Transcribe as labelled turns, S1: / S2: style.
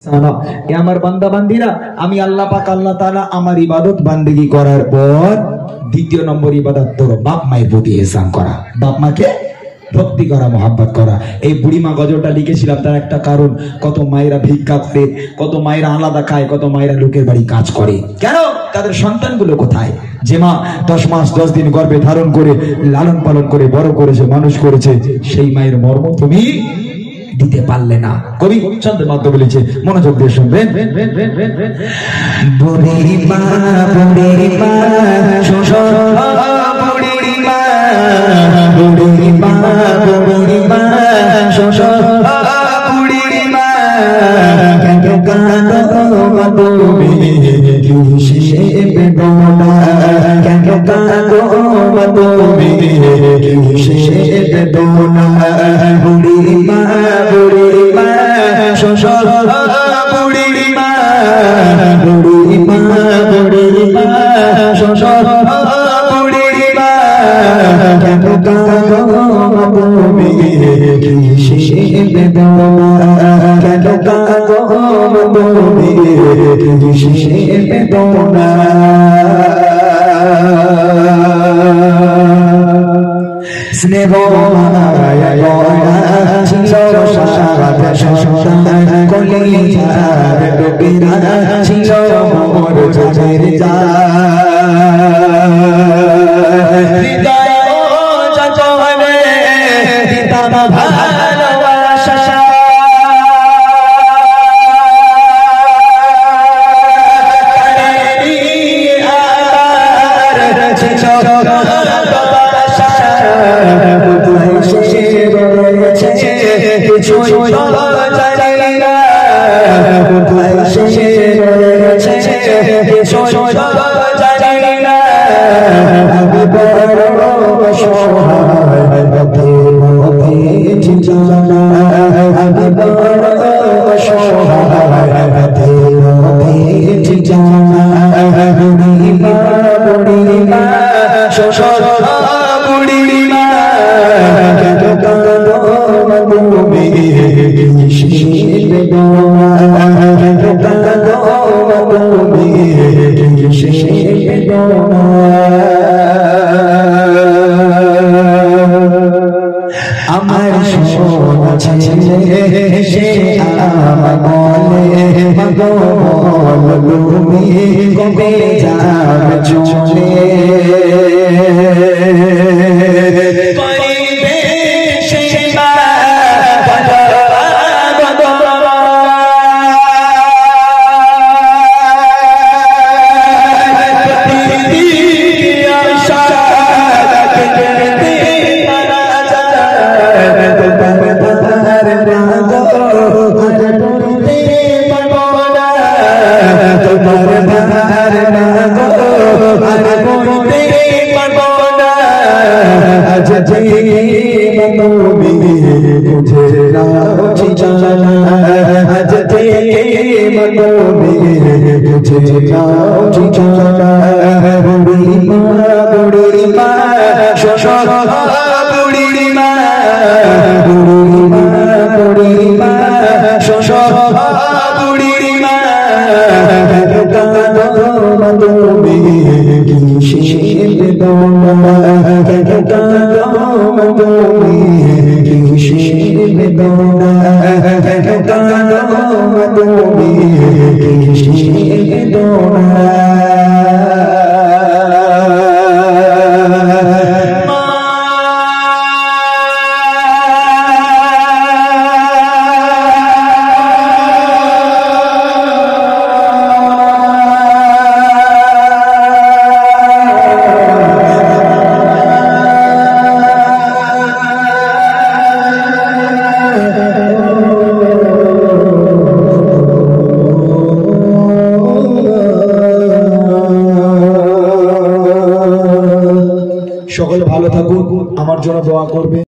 S1: আমার বান্দা বান্দিরা, আমি আল্লাহ পাক আল্লাহ তাআলা আমার ইবাদত বান্দেগি করার পর দ্বিতীয় নম্বর ইবাদত তোর বাপ মায়ের প্রতি ইহসান করা, বাপ মাকে ভক্তি করা, মোহাব্বত করা। এই বুড়িমা গজলটা লিখেছিলাম তার একটা কারণ, কত মায়েরা ভিক্ষা করে, কত মায়েরা আলাদা খায়, কত মায়েরা লোকের বাড়ি কাজ করে। কেন? তাদের সন্তানগুলো কোথায়? যে মা 10 মাস 10 দিন গর্ভে ধারণ করে লালন পালন করে বড় করেছে, মানুষ করেছে, সেই মায়ের মর্ম তুমি দিতে পারলে না। কবি ছন্দের মাধ্যমে বলেছে, মনোযোগ দিয়ে শুনবেন। বুড়িমা বুড়িমা বুড়িমা বুড়িমা বুড়িমা বুড়িমা কেন কাঁদো তুমি কিসে বেদনা, কেন কাঁদো তুমি কিসে বেদনা, বুড়িমা বুড়িমা বুড়িমা বুড়িমা বুড়িমা বুড়িমা কেন কাঁদো তুমি কিসে বেদনা, কেন কাঁদো তুমি কিসে বেদনা। স্নেহ মায়া গড়া ছিল সারা সংসার, কলিজার ডুবিরা ছিল মোর চোখের হৃদয় চঞ্চলে দিতাম ভালোবাসা, আমার সোনা ছেলে সে আমার বলে বল তুমি কবে যাবে চলে, সকলে ভালো থাকুন, আমার জন্য দোয়া করবে।